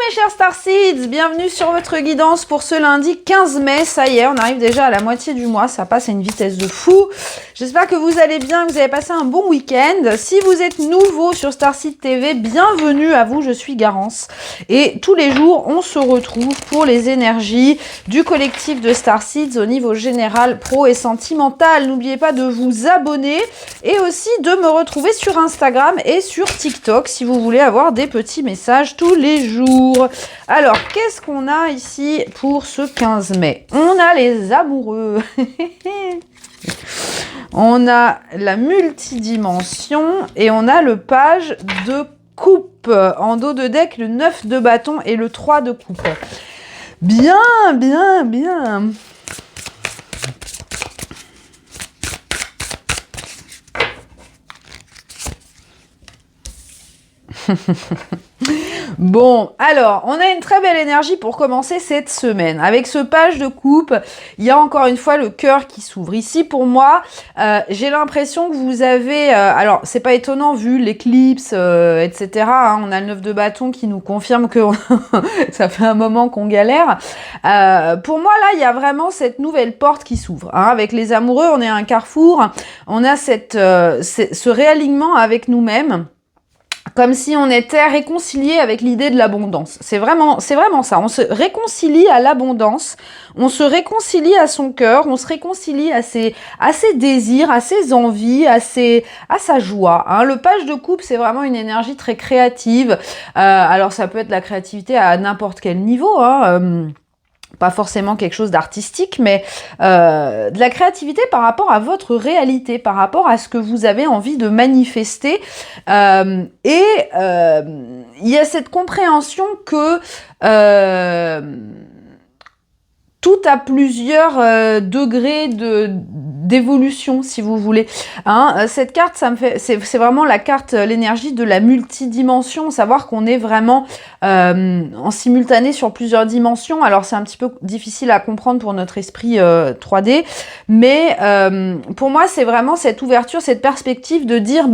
mes chers Starseeds, bienvenue sur votre guidance pour ce lundi 15 mai. Ça y est, on arrive déjà à la moitié du mois, ça passe à une vitesse de fou. J'espère que vous allez bien, que vous avez passé un bon week-end. Si vous êtes nouveau sur Starseed TV, bienvenue à vous, je suis Garance. Et tous les jours, on se retrouve pour les énergies du collectif de Starseeds au niveau général, pro et sentimental. N'oubliez pas de vous abonner et aussi de me retrouver sur Instagram et sur TikTok si vous voulez avoir des petits messages tous les jours. Alors, qu'est-ce qu'on a ici pour ce 15 mai? On a les amoureux. On a la multidimension et on a le page de coupe. En dos de deck, le 9 de bâton et le 3 de coupe. Bien, bien, bien. Bon, alors, on a une très belle énergie pour commencer cette semaine. Avec ce page de coupe, il y a encore une fois le cœur qui s'ouvre. Ici, pour moi, j'ai l'impression que vous avez... alors, c'est pas étonnant vu l'éclipse, etc. Hein, on a le 9 de bâton qui nous confirme que ça fait un moment qu'on galère. Pour moi, là, il y a vraiment cette nouvelle porte qui s'ouvre. Hein. Avec les amoureux, on est à un carrefour. On a ce réalignement avec nous-mêmes. Comme si on était réconcilié avec l'idée de l'abondance. C'est vraiment ça. On se réconcilie à l'abondance, on se réconcilie à son cœur, on se réconcilie à ses désirs, à ses envies, à sa joie. Hein. Le page de coupe, c'est vraiment une énergie très créative. Alors, ça peut être la créativité à n'importe quel niveau, hein. Pas forcément quelque chose d'artistique, mais de la créativité par rapport à votre réalité, par rapport à ce que vous avez envie de manifester. Il y a cette compréhension que tout a plusieurs degrés d'évolution, si vous voulez. Hein, cette carte, c'est vraiment la carte, l'énergie de la multidimension, savoir qu'on est vraiment en simultané sur plusieurs dimensions. Alors, c'est un petit peu difficile à comprendre pour notre esprit 3D, mais pour moi, c'est vraiment cette ouverture, cette perspective de dire,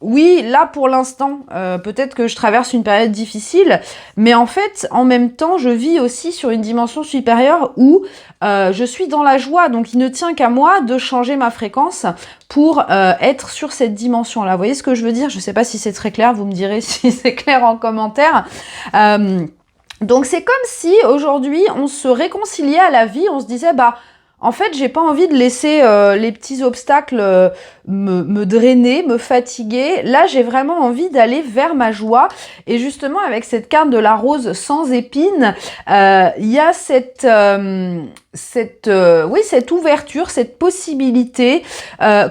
oui, là pour l'instant, peut-être que je traverse une période difficile, mais en fait, en même temps, je vis aussi sur une dimension supérieure où je suis dans la joie. Donc, il ne tient qu'à moi de changer ma fréquence pour être sur cette dimension-là. Vous voyez ce que je veux dire? Je ne sais pas si c'est très clair, vous me direz si c'est clair en commentaire. Donc, c'est comme si aujourd'hui, on se réconciliait à la vie, on se disait, en fait, j'ai pas envie de laisser les petits obstacles me drainer, me fatiguer. Là, j'ai vraiment envie d'aller vers ma joie. Et justement, avec cette carte de la rose sans épines, il y a cette ouverture, cette possibilité,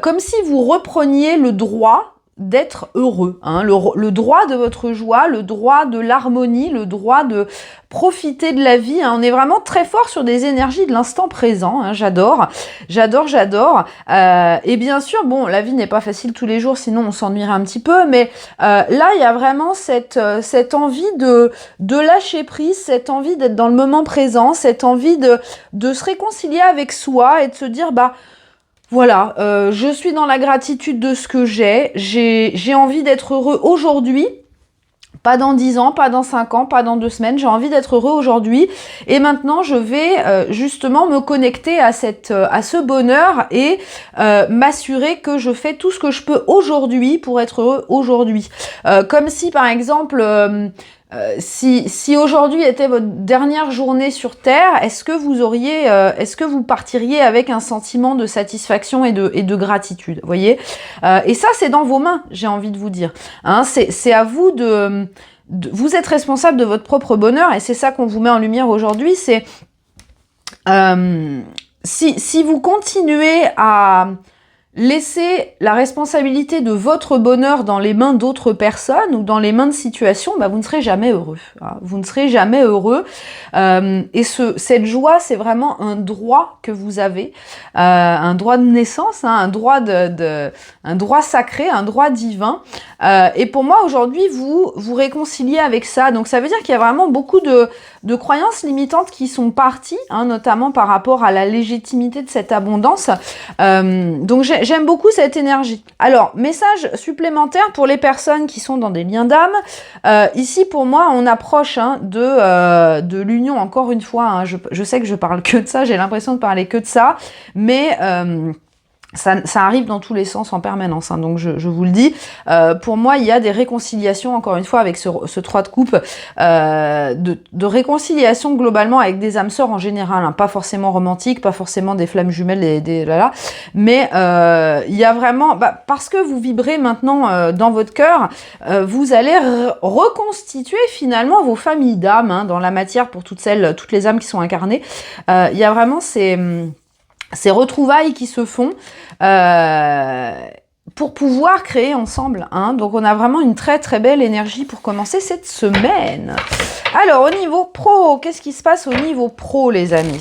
comme si vous repreniez le droit d'être heureux, hein, le droit de votre joie, le droit de l'harmonie, le droit de profiter de la vie. Hein. On est vraiment très fort sur des énergies de l'instant présent. Hein. J'adore. Et bien sûr, bon, la vie n'est pas facile tous les jours, sinon on s'ennuierait un petit peu. Mais là, il y a vraiment cette envie de lâcher prise, cette envie d'être dans le moment présent, cette envie de se réconcilier avec soi et de se dire, voilà, je suis dans la gratitude de ce que j'ai envie d'être heureux aujourd'hui, pas dans 10 ans, pas dans 5 ans, pas dans 2 semaines, j'ai envie d'être heureux aujourd'hui et maintenant je vais justement me connecter à ce bonheur et m'assurer que je fais tout ce que je peux aujourd'hui pour être heureux aujourd'hui. Comme si par exemple... si aujourd'hui était votre dernière journée sur Terre, est-ce que vous partiriez avec un sentiment de satisfaction et de gratitude, vous voyez? Et ça, c'est dans vos mains, j'ai envie de vous dire. Hein, c'est à vous vous êtes responsable de votre propre bonheur et c'est ça qu'on vous met en lumière aujourd'hui. C'est si vous continuez à laisser la responsabilité de votre bonheur dans les mains d'autres personnes ou dans les mains de situations, vous ne serez jamais heureux. Hein. Vous ne serez jamais heureux. Et cette joie, c'est vraiment un droit que vous avez, un droit de naissance, hein, un droit sacré, un droit divin. Et pour moi, aujourd'hui, vous réconciliez avec ça. Donc, ça veut dire qu'il y a vraiment beaucoup de croyances limitantes qui sont parties, hein, notamment par rapport à la légitimité de cette abondance. Donc j'aime beaucoup cette énergie. Alors, message supplémentaire pour les personnes qui sont dans des liens d'âme. Ici, pour moi, on approche de l'union, encore une fois. Hein, je sais que je parle que de ça, j'ai l'impression de parler que de ça, mais... Ça arrive dans tous les sens en permanence, hein, donc je vous le dis. Pour moi, il y a des réconciliations, encore une fois, avec ce 3 de coupe, de réconciliation globalement avec des âmes sœurs en général, hein, pas forcément romantiques, pas forcément des flammes jumelles, mais il y a vraiment, parce que vous vibrez maintenant dans votre cœur, vous allez reconstituer finalement vos familles d'âmes, hein, dans la matière pour toutes les âmes qui sont incarnées. Il y a vraiment ces retrouvailles qui se font pour pouvoir créer ensemble. Hein. Donc, on a vraiment une très, très belle énergie pour commencer cette semaine. Alors, au niveau pro, qu'est-ce qui se passe au niveau pro, les amis?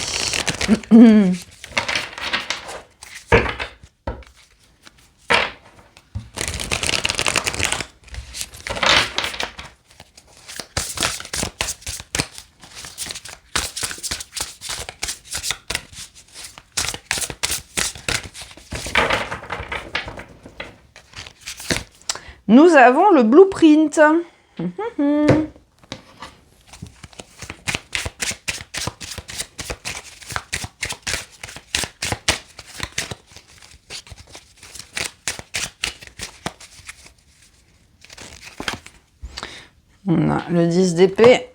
Nous avons le blueprint. On a le 10 d'épée.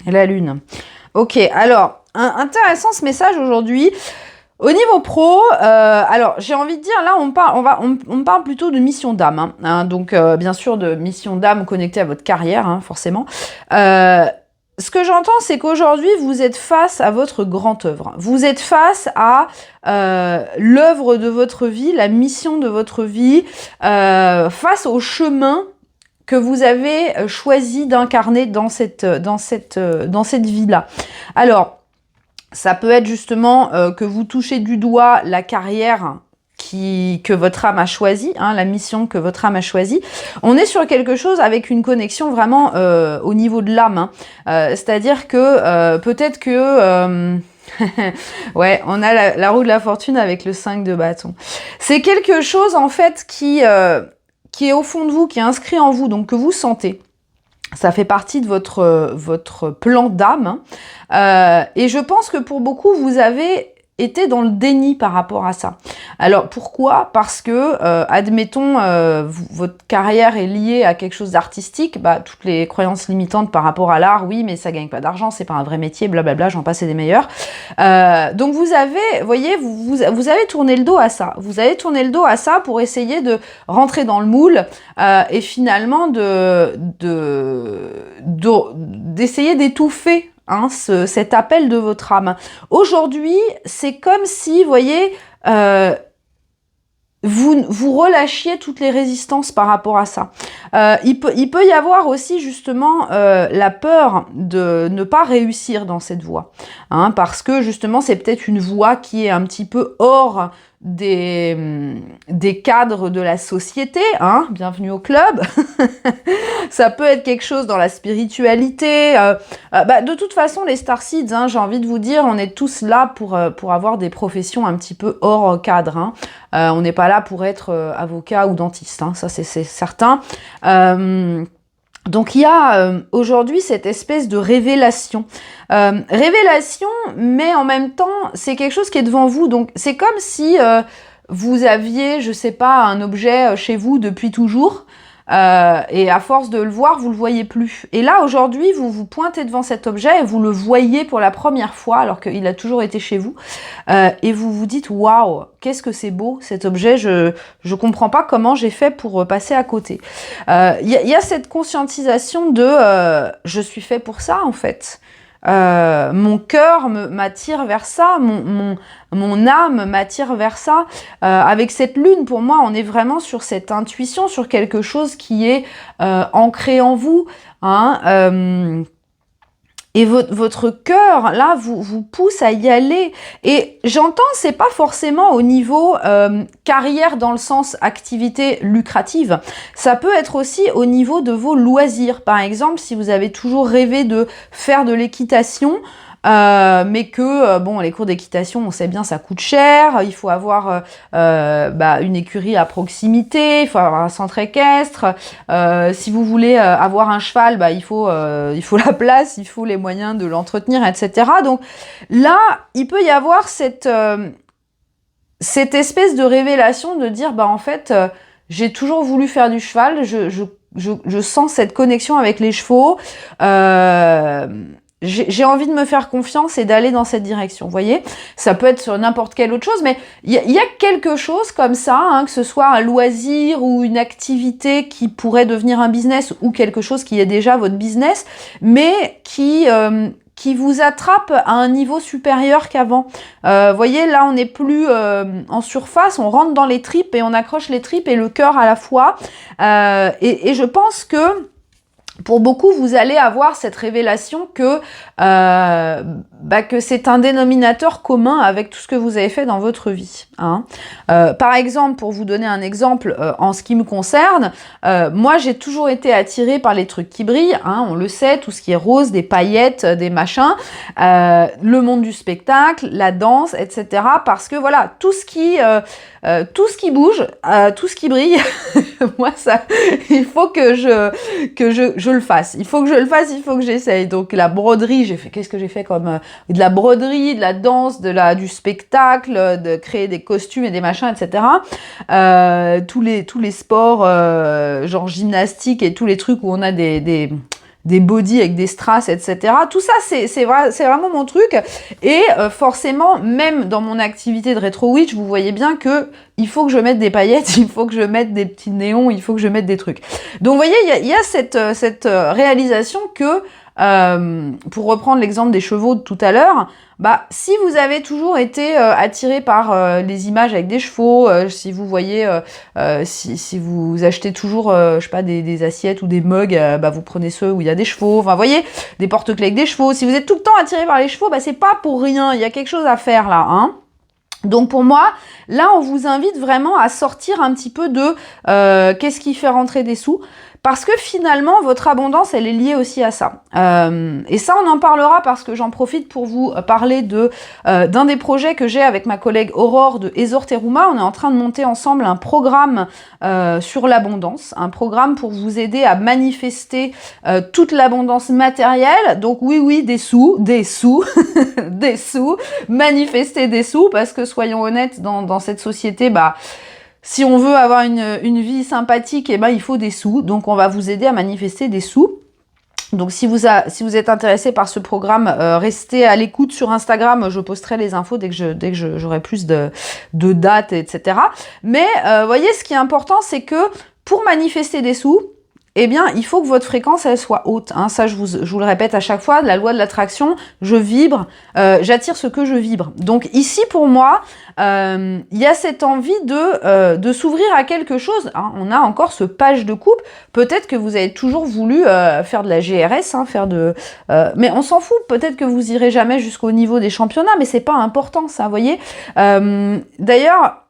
Et la lune. Ok, alors, intéressant ce message aujourd'hui. Au niveau pro, alors j'ai envie de dire, là on parle plutôt de mission d'âme. Hein, donc bien sûr de mission d'âme connectée à votre carrière, hein, forcément. Ce que j'entends, c'est qu'aujourd'hui, vous êtes face à votre grande œuvre. Vous êtes face à l'œuvre de votre vie, la mission de votre vie, face au chemin que vous avez choisi d'incarner dans cette vie-là. Alors, ça peut être justement que vous touchez du doigt la carrière que votre âme a choisie, hein, la mission que votre âme a choisie. On est sur quelque chose avec une connexion vraiment au niveau de l'âme. Hein. C'est-à-dire que peut-être que... ouais, on a la roue de la fortune avec le 5 de bâton. C'est quelque chose en fait qui est au fond de vous, qui est inscrit en vous, donc que vous sentez. Ça fait partie de votre plan d'âme. Et je pense que pour beaucoup, vous avez été dans le déni par rapport à ça. Alors pourquoi? Parce que, admettons, votre carrière est liée à quelque chose d'artistique, toutes les croyances limitantes par rapport à l'art, oui, mais ça gagne pas d'argent, c'est pas un vrai métier, blablabla, j'en passe et des meilleurs. Donc vous avez, voyez, vous avez tourné le dos à ça. Vous avez tourné le dos à ça pour essayer de rentrer dans le moule et finalement d'essayer d'étouffer cet appel de votre âme. Aujourd'hui, c'est comme si, vous voyez, vous relâchiez toutes les résistances par rapport à ça. Il peut y avoir aussi justement la peur de ne pas réussir dans cette voie, hein, parce que justement c'est peut-être une voie qui est un petit peu hors des cadres de la société, hein, bienvenue au club. Ça peut être quelque chose dans la spiritualité. De toute façon, les starseeds, hein, j'ai envie de vous dire, on est tous là pour avoir des professions un petit peu hors cadre. Hein. On n'est pas là pour être avocat ou dentiste, hein, ça c'est certain. Donc il y a aujourd'hui cette espèce de révélation. Révélation, mais en même temps, c'est quelque chose qui est devant vous. Donc c'est comme si vous aviez, je sais pas, un objet chez vous depuis toujours. Et à force de le voir, vous le voyez plus. Et là, aujourd'hui, vous vous pointez devant cet objet et vous le voyez pour la première fois, alors qu'il a toujours été chez vous. Et vous vous dites, waouh, qu'est-ce que c'est beau cet objet, je comprends pas comment j'ai fait pour passer à côté. Il y a cette conscientisation de je suis fait pour ça, en fait. Mon cœur m'attire vers ça, mon âme m'attire vers ça. Avec cette lune, pour moi, on est vraiment sur cette intuition, sur quelque chose qui est ancré en vous. Hein, Et votre cœur, là, vous pousse à y aller. Et j'entends, c'est pas forcément au niveau carrière dans le sens activité lucrative. Ça peut être aussi au niveau de vos loisirs. Par exemple, si vous avez toujours rêvé de faire de l'équitation, mais que, bon, les cours d'équitation, on sait bien, ça coûte cher, il faut avoir une écurie à proximité, il faut avoir un centre équestre, si vous voulez avoir un cheval, il faut la place, il faut les moyens de l'entretenir, etc. Donc là, il peut y avoir cette espèce de révélation de dire, en fait, j'ai toujours voulu faire du cheval, je sens cette connexion avec les chevaux, j'ai envie de me faire confiance et d'aller dans cette direction, vous voyez. Ça peut être sur n'importe quelle autre chose, mais il y a quelque chose comme ça, que ce soit un loisir ou une activité qui pourrait devenir un business ou quelque chose qui est déjà votre business, mais qui vous attrape à un niveau supérieur qu'avant. Voyez, là, on n'est plus en surface, on rentre dans les tripes et on accroche les tripes et le cœur à la fois. Et je pense que pour beaucoup, vous allez avoir cette révélation que c'est un dénominateur commun avec tout ce que vous avez fait dans votre vie. Par exemple, pour vous donner un exemple en ce qui me concerne, moi j'ai toujours été attirée par les trucs qui brillent, on le sait, tout ce qui est rose, des paillettes, des machins, le monde du spectacle, la danse, etc. Parce que voilà, tout ce qui bouge, tout ce qui brille, moi ça, il faut que je le fasse. Il faut que je le fasse, il faut que j'essaye. Donc la broderie, qu'est-ce que j'ai fait comme de la broderie, de la danse, du spectacle, de créer des costumes et des machins, etc. Tous les sports, genre gymnastique et tous les trucs où on a des bodies avec des strass, etc. Tout ça, c'est vraiment mon truc. Et forcément, même dans mon activité de Retro Witch, vous voyez bien que il faut que je mette des paillettes, il faut que je mette des petits néons, il faut que je mette des trucs. Donc, vous voyez, il y a cette réalisation que, pour reprendre l'exemple des chevaux de tout à l'heure, si vous avez toujours été attiré par les images avec des chevaux, si vous voyez, si vous achetez toujours, je sais pas, des assiettes ou des mugs, vous prenez ceux où il y a des chevaux, enfin, vous voyez, des porte-clés avec des chevaux. Si vous êtes tout le temps attiré par les chevaux, c'est pas pour rien, il y a quelque chose à faire là, Donc pour moi, là on vous invite vraiment à sortir un petit peu de qu'est-ce qui fait rentrer des sous, parce que finalement votre abondance elle est liée aussi à ça. Et ça on en parlera parce que j'en profite pour vous parler d'un des projets que j'ai avec ma collègue Aurore de Ezor Teruma. On est en train de monter ensemble un programme sur l'abondance, un programme pour vous aider à manifester toute l'abondance matérielle. Donc oui, des sous, des sous, manifester des sous, parce que soyons honnêtes, dans cette société, si on veut avoir une vie sympathique, il faut des sous. Donc on va vous aider à manifester des sous. Donc si vous êtes intéressé par ce programme, restez à l'écoute sur Instagram, je posterai les infos dès que j'aurai plus de dates, etc. Mais voyez, ce qui est important, c'est que pour manifester des sous, il faut que votre fréquence, elle soit haute. Ça, je vous le répète à chaque fois, la loi de l'attraction, je vibre, j'attire ce que je vibre. Donc ici, pour moi, il y a cette envie de s'ouvrir à quelque chose. On a encore ce page de coupe. Peut-être que vous avez toujours voulu faire de la GRS, mais on s'en fout. Peut-être que vous irez jamais jusqu'au niveau des championnats, mais c'est pas important, ça, vous voyez. D'ailleurs,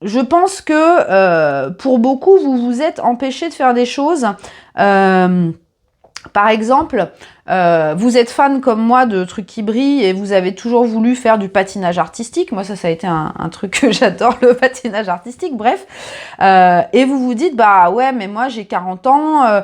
je pense que pour beaucoup, vous vous êtes empêché de faire des choses. Par exemple, vous êtes fan comme moi de trucs qui brillent et vous avez toujours voulu faire du patinage artistique. Moi, ça a été un truc que j'adore, le patinage artistique, bref. Et vous vous dites, ouais, mais moi, j'ai 40 ans,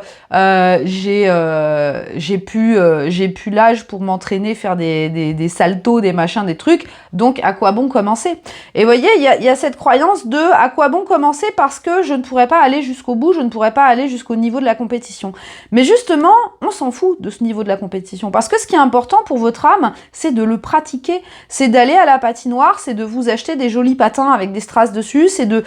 j'ai plus l'âge pour m'entraîner, faire des saltos, des machins, des trucs. Donc, à quoi bon commencer? Et vous voyez, il y a cette croyance de à quoi bon commencer parce que je ne pourrais pas aller jusqu'au bout, je ne pourrais pas aller jusqu'au niveau de la compétition. Mais justement, on s'en fout de ce niveau de la compétition. Parce que ce qui est important pour votre âme, c'est de le pratiquer. C'est d'aller à la patinoire, c'est de vous acheter des jolis patins avec des strass dessus, c'est de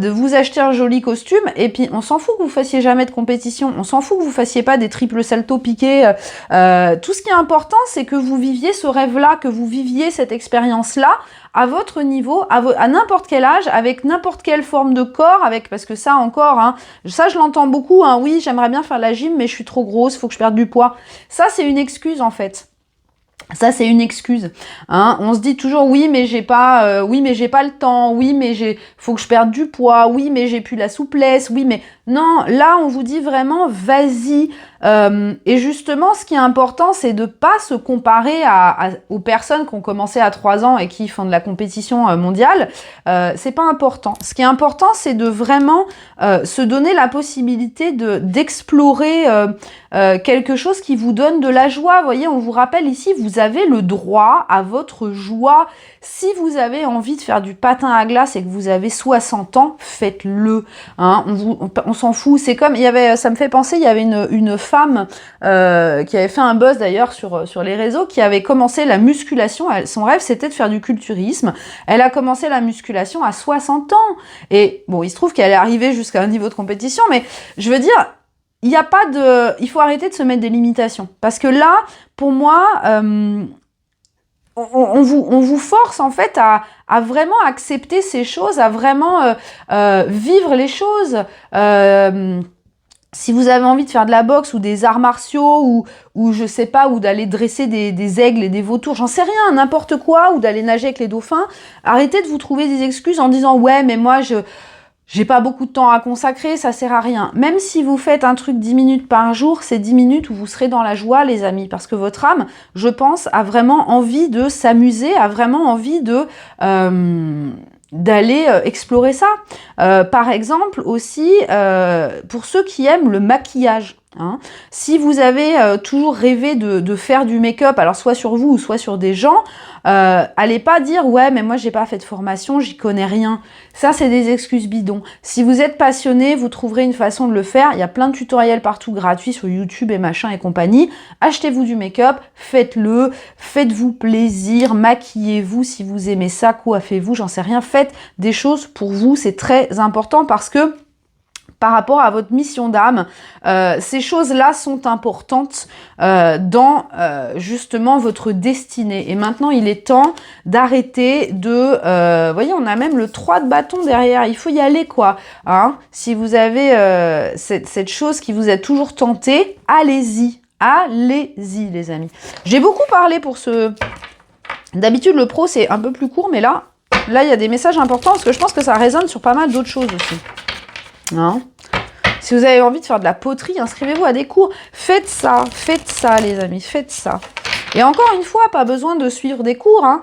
vous acheter un joli costume. Et puis, on s'en fout que vous fassiez jamais de compétition. On s'en fout que vous fassiez pas des triples saltos piqués. Tout ce qui est important, c'est que vous viviez ce rêve-là, que vous viviez cette expérience-là à votre niveau, à n'importe quel âge, avec n'importe quelle forme de corps, parce que ça encore, hein, ça je l'entends beaucoup, hein, oui, j'aimerais bien faire la gym, mais je suis trop grosse, il faut que je perde du poids. Ça, c'est une excuse en fait. Ça, c'est une excuse. Hein. On se dit toujours oui, mais j'ai pas le temps. Oui, mais faut que je perde du poids. Oui, mais j'ai plus la souplesse. Oui, mais non. Là, on vous dit vraiment, vas-y. Et justement, ce qui est important, c'est de pas se comparer aux personnes qui ont commencé à 3 ans et qui font de la compétition mondiale. C'est pas important. Ce qui est important, c'est de vraiment se donner la possibilité d'explorer quelque chose qui vous donne de la joie. Vous voyez, on vous rappelle ici, vous avez le droit à votre joie. Si vous avez envie de faire du patin à glace et que vous avez 60 ans, faites-le. Hein, on s'en fout. C'est comme, ça me fait penser, il y avait une femme qui avait fait un buzz d'ailleurs sur les réseaux, qui avait commencé la musculation. Son rêve, c'était de faire du culturisme. Elle a commencé la musculation à 60 ans. Et bon, il se trouve qu'elle est arrivée jusqu'à un niveau de compétition, mais je veux dire, il faut arrêter de se mettre des limitations. Parce que là, pour moi, on vous force en fait à vraiment accepter ces choses, à vraiment vivre les choses. Si vous avez envie de faire de la boxe ou des arts martiaux ou je sais pas, ou d'aller dresser des aigles et des vautours, j'en sais rien, n'importe quoi, ou d'aller nager avec les dauphins, arrêtez de vous trouver des excuses en disant ouais, mais moi j'ai pas beaucoup de temps à consacrer, ça sert à rien. Même si vous faites un truc 10 minutes par jour, c'est 10 minutes où vous serez dans la joie, les amis. Parce que votre âme, je pense, a vraiment envie de s'amuser, a vraiment envie d'aller explorer ça. Par exemple, aussi, pour ceux qui aiment le maquillage. Hein, si vous avez toujours rêvé de faire du make-up, alors soit sur vous ou soit sur des gens, allez pas dire ouais mais moi j'ai pas fait de formation, j'y connais rien. Ça c'est des excuses bidons. Si vous êtes passionné, vous trouverez une façon de le faire. Il y a plein de tutoriels partout gratuits sur YouTube et machin et compagnie. Achetez-vous du make-up, faites-le, faites-vous plaisir, maquillez-vous si vous aimez ça, coiffez-vous, j'en sais rien. Faites des choses pour vous, c'est très important parce que par rapport à votre mission d'âme, ces choses-là sont importantes dans justement votre destinée. Et maintenant, il est temps d'arrêter vous voyez, on a même le 3 de bâton derrière, il faut y aller quoi. Hein, si vous avez cette chose qui vous a toujours tenté, allez-y. Allez-y les amis. J'ai beaucoup parlé pour ce... D'habitude, le pro, c'est un peu plus court, mais là, il y a des messages importants parce que je pense que ça résonne sur pas mal d'autres choses aussi. Hein, si vous avez envie de faire de la poterie, inscrivez-vous à des cours. Faites ça les amis, faites ça. Et encore une fois, pas besoin de suivre des cours. Hein.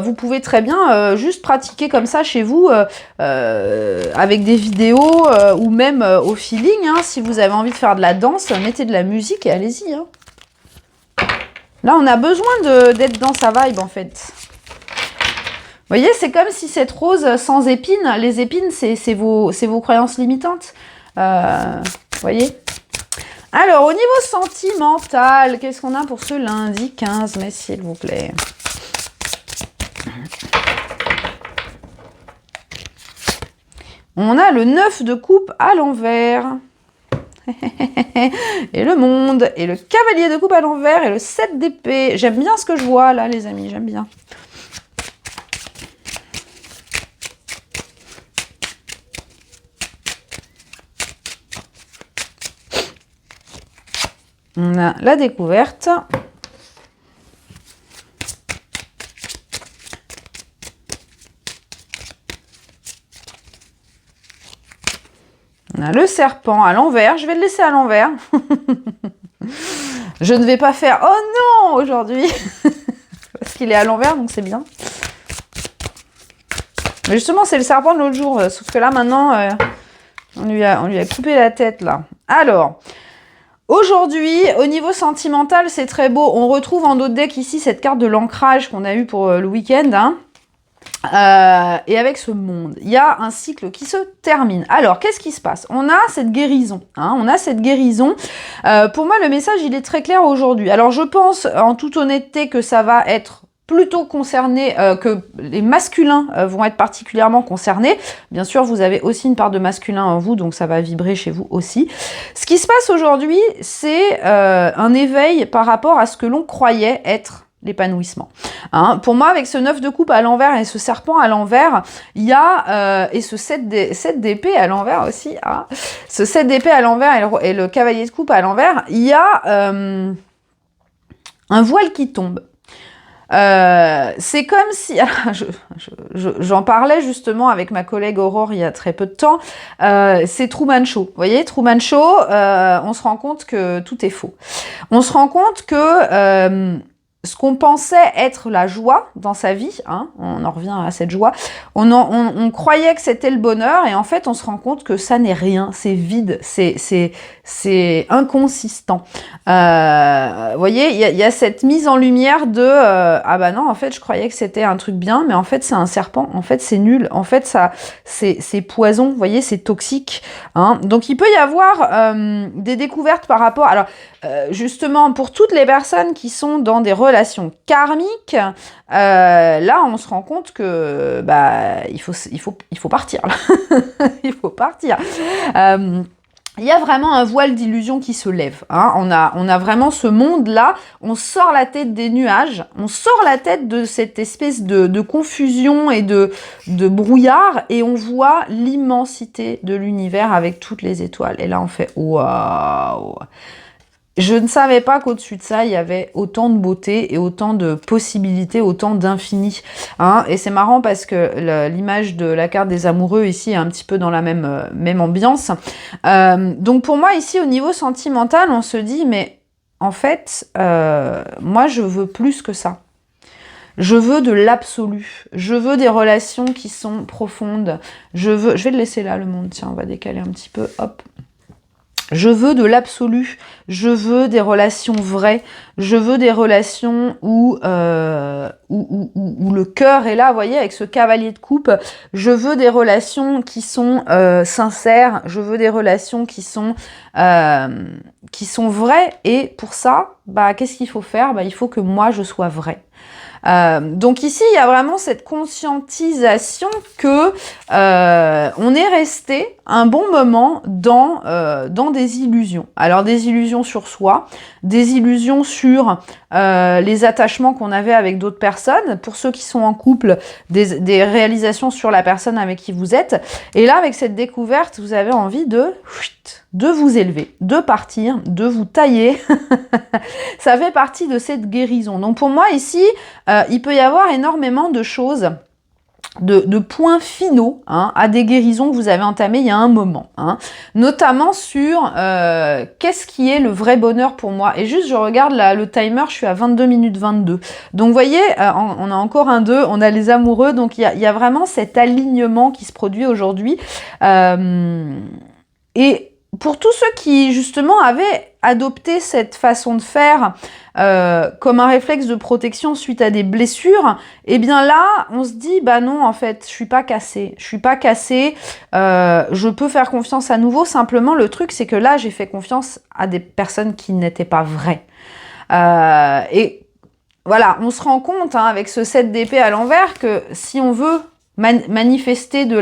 Vous pouvez très bien juste pratiquer comme ça chez vous avec des vidéos ou même au feeling. Hein. Si vous avez envie de faire de la danse, mettez de la musique et allez-y. Hein. Là, on a besoin d'être dans sa vibe en fait. Vous voyez, c'est comme si cette rose sans épines, les épines, c'est vos croyances limitantes. Vous voyez? Alors, au niveau sentimental, qu'est-ce qu'on a pour ce lundi 15 mai, s'il vous plaît? On a le 9 de coupe à l'envers. Et le monde. Et le cavalier de coupe à l'envers. Et le 7 d'épée. J'aime bien ce que je vois là, les amis. J'aime bien. On a la découverte. On a le serpent à l'envers. Je vais le laisser à l'envers. Je ne vais pas faire « Oh non !» aujourd'hui. Parce qu'il est à l'envers, donc c'est bien. Mais justement, c'est le serpent de l'autre jour. Sauf que là, maintenant, on lui a coupé la tête, là. Alors... Aujourd'hui, au niveau sentimental, c'est très beau. On retrouve en d'autres decks ici cette carte de l'ancrage qu'on a eu pour le week-end. Hein. Et avec ce monde, il y a un cycle qui se termine. Alors, qu'est-ce qui se passe? On a cette guérison. Hein, on a cette guérison. Pour moi, le message, il est très clair aujourd'hui. Alors, je pense, en toute honnêteté, que ça va être plutôt concerné, que les masculins vont être particulièrement concernés. Bien sûr, vous avez aussi une part de masculin en vous, donc ça va vibrer chez vous aussi. Ce qui se passe aujourd'hui, c'est un éveil par rapport à ce que l'on croyait être l'épanouissement. Hein, pour moi, avec ce 9 de coupe à l'envers et ce serpent à l'envers, il y a, et ce 7 d'épée à l'envers aussi, hein, ce 7 d'épée à l'envers et le cavalier de coupe à l'envers, il y a un voile qui tombe. C'est comme si, j'en parlais justement avec ma collègue Aurore il y a très peu de temps, c'est Truman Show. Vous voyez, Truman Show, on se rend compte que tout est faux. On se rend compte que ce qu'on pensait être la joie dans sa vie, hein, on en revient à cette joie, on croyait que c'était le bonheur et en fait on se rend compte que ça n'est rien, c'est vide, c'est inconsistant. Vous voyez, il y a cette mise en lumière de ah bah non, en fait je croyais que c'était un truc bien, mais en fait c'est un serpent, en fait c'est nul, en fait ça c'est poison, vous voyez, c'est toxique. Hein. Donc il peut y avoir des découvertes par rapport, alors justement pour toutes les personnes qui sont dans des relations karmiques, là on se rend compte que bah il faut partir là. Il faut partir. Il y a vraiment un voile d'illusion qui se lève. Hein. On a vraiment ce monde-là, on sort la tête des nuages, on sort la tête de cette espèce de confusion et de brouillard, et on voit l'immensité de l'univers avec toutes les étoiles. Et là, on fait « waouh !» Je ne savais pas qu'au-dessus de ça, il y avait autant de beauté et autant de possibilités, autant d'infini. Hein, et c'est marrant parce que l'image de la carte des amoureux ici est un petit peu dans la même ambiance. Donc pour moi, ici, au niveau sentimental, on se dit, mais en fait, moi, je veux plus que ça. Je veux de l'absolu. Je veux des relations qui sont profondes. Je vais le laisser là, le monde. Tiens, on va décaler un petit peu. Hop. Je veux de l'absolu, je veux des relations vraies, je veux des relations où le cœur est là, vous voyez, avec ce cavalier de coupe. Je veux des relations qui sont sincères, je veux des relations qui sont vraies. Et pour ça, bah, qu'est-ce qu'il faut faire? Bah, il faut que moi, je sois vraie. Donc ici, il y a vraiment cette conscientisation que on est resté un bon moment dans des illusions. Alors des illusions sur soi, des illusions sur les attachements qu'on avait avec d'autres personnes. Pour ceux qui sont en couple, des réalisations sur la personne avec qui vous êtes. Et là, avec cette découverte, vous avez envie de vous élever, de partir, de vous tailler. Ça fait partie de cette guérison. Donc pour moi ici, il peut y avoir énormément de choses, de points finaux hein, à des guérisons que vous avez entamées il y a un moment. Hein, notamment sur qu'est-ce qui est le vrai bonheur pour moi. Et juste, je regarde le timer, je suis à 22 minutes 22. Donc vous voyez, on a encore un 2, on a les amoureux. Donc il y a vraiment cet alignement qui se produit aujourd'hui. Et pour tous ceux qui, justement, avaient adopté cette façon de faire comme un réflexe de protection suite à des blessures, eh bien là, on se dit, bah non, en fait, je suis pas cassée. Je suis pas cassée, je peux faire confiance à nouveau. Simplement, le truc, c'est que là, j'ai fait confiance à des personnes qui n'étaient pas vraies. Et voilà, on se rend compte, hein, avec ce 7 d'épée à l'envers, que si on veut manifester de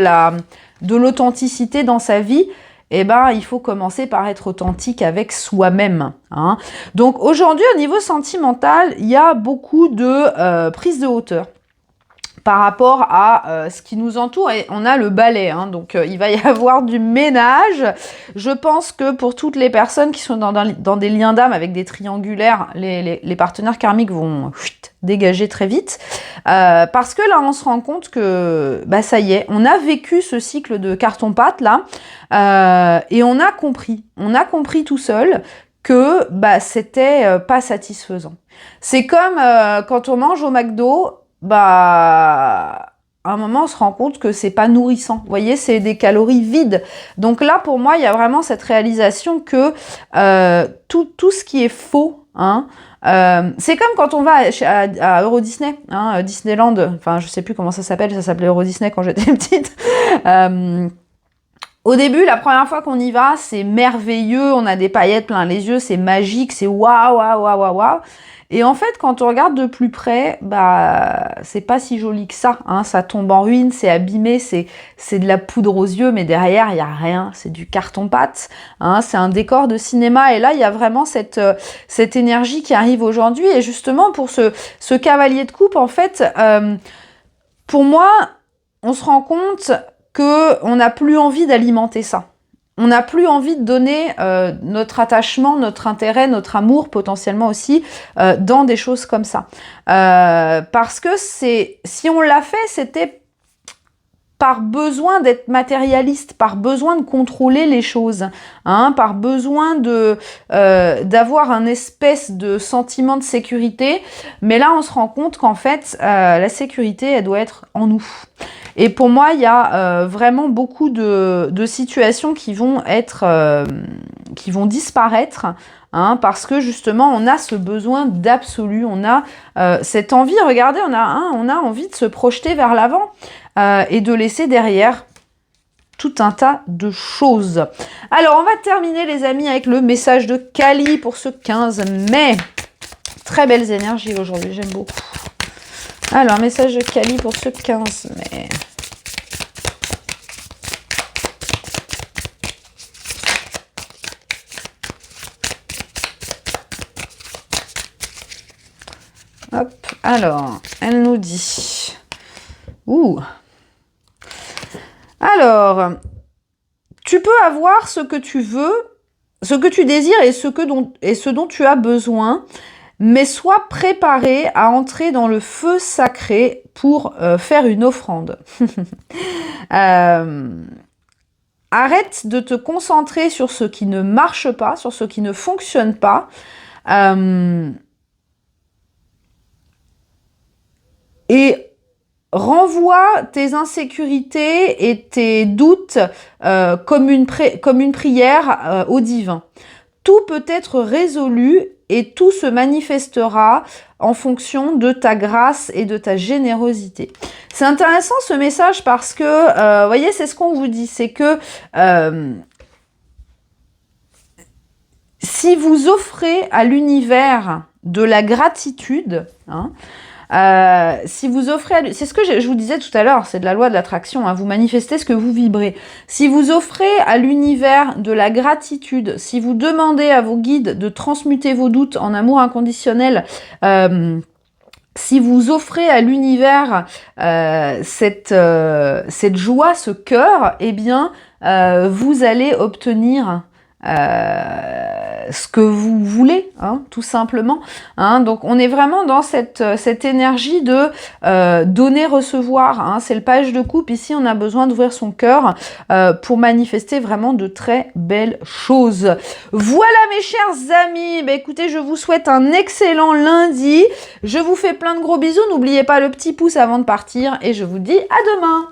l'authenticité dans sa vie, eh ben, il faut commencer par être authentique avec soi-même. Hein. Donc aujourd'hui, au niveau sentimental, il y a beaucoup de prise de hauteur par rapport à ce qui nous entoure. Et on a le balai, hein, donc il va y avoir du ménage. Je pense que pour toutes les personnes qui sont dans des liens d'âme avec des triangulaires, les partenaires karmiques vont dégager très vite. Parce que là, on se rend compte que bah, ça y est, on a vécu ce cycle de carton-pâte là, et on a compris tout seul que bah, c'était pas satisfaisant. C'est comme quand on mange au McDo, bah, à un moment, on se rend compte que c'est pas nourrissant. Vous voyez, c'est des calories vides. Donc là, pour moi, il y a vraiment cette réalisation que tout ce qui est faux, hein, c'est comme quand on va à Euro Disney, hein, Disneyland, enfin je sais plus comment ça s'appelle, ça s'appelait Euro Disney quand j'étais petite. Au début, la première fois qu'on y va, c'est merveilleux, on a des paillettes plein les yeux, c'est magique, c'est waouh, waouh, waouh, waouh, waouh. Et en fait, quand on regarde de plus près, bah, c'est pas si joli que ça, hein. Ça tombe en ruine, c'est abîmé, c'est de la poudre aux yeux, mais derrière, il y a rien, c'est du carton-pâte, hein. C'est un décor de cinéma, et là, il y a vraiment cette énergie qui arrive aujourd'hui. Et justement, pour ce cavalier de coupe, en fait, pour moi, on se rend compte qu'on n'a plus envie d'alimenter ça. On n'a plus envie de donner notre attachement, notre intérêt, notre amour potentiellement aussi dans des choses comme ça. Parce que si on l'a fait, c'était par besoin d'être matérialiste, par besoin de contrôler les choses, hein, par besoin d'avoir un espèce de sentiment de sécurité. Mais là, on se rend compte qu'en fait, la sécurité, elle doit être en nous. Et pour moi, il y a vraiment beaucoup de situations qui vont disparaître, hein, parce que justement, on a ce besoin d'absolu, on a cette envie. Regardez, on a envie de se projeter vers l'avant et de laisser derrière tout un tas de choses. Alors, on va terminer, les amis, avec le message de Kali pour ce 15 mai. Très belles énergies aujourd'hui, j'aime beaucoup. Alors, message de Kali pour ce 15 mai. Hop, alors, elle nous dit... Ouh. Alors, tu peux avoir ce que tu veux, ce que tu désires et ce dont tu as besoin, mais sois préparé à entrer dans le feu sacré pour faire une offrande. Arrête de te concentrer sur ce qui ne marche pas, sur ce qui ne fonctionne pas. Et renvoie tes insécurités et tes doutes comme une prière au divin. Tout peut être résolu et tout se manifestera en fonction de ta grâce et de ta générosité. C'est intéressant ce message parce que, vous voyez, c'est ce qu'on vous dit, c'est que si vous offrez à l'univers de la gratitude, hein, si vous offrez, c'est ce que je vous disais tout à l'heure, c'est de la loi de l'attraction, hein, vous manifestez ce que vous vibrez. Si vous offrez à l'univers de la gratitude, si vous demandez à vos guides de transmuter vos doutes en amour inconditionnel, si vous offrez à l'univers cette joie, ce cœur, eh bien, vous allez obtenir ce que vous voulez, hein, tout simplement. Hein. Donc, on est vraiment dans cette énergie de donner, recevoir. Hein. C'est le page de coupe. Ici, on a besoin d'ouvrir son cœur pour manifester vraiment de très belles choses. Voilà, mes chers amis. Bah, écoutez, je vous souhaite un excellent lundi. Je vous fais plein de gros bisous. N'oubliez pas le petit pouce avant de partir et je vous dis à demain.